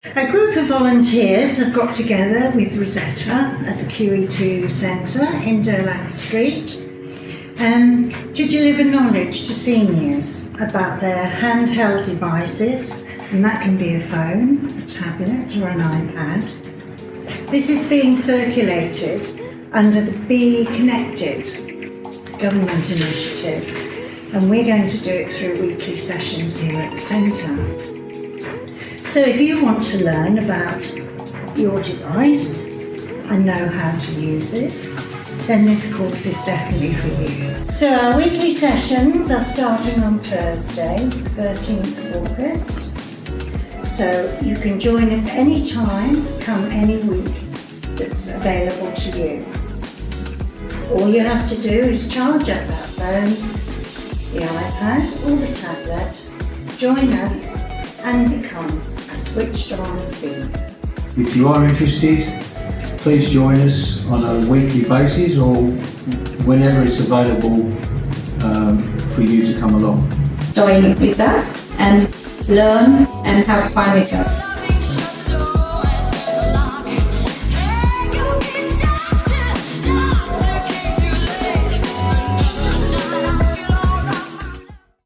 A group of volunteers have got together with Rosetta at the QEII Centre in Durlac Street to deliver knowledge to seniors about their handheld devices, and that can be a phone, a tablet or an iPad. This is being circulated under the Be Connected government initiative, and we're going to do it through weekly sessions here at the Centre. So if you want to learn about your device and know how to use it, then this course is definitely for you. So our weekly sessions are starting on Thursday, 13th of August. So you can join at any time, come any week that's available to you. All you have to do is charge up that phone, the iPad or the tablet, join us and become a switched on senior. If you are interested, please join us on a weekly basis or whenever it's available for you to come along. Join with us and learn and have fun with us.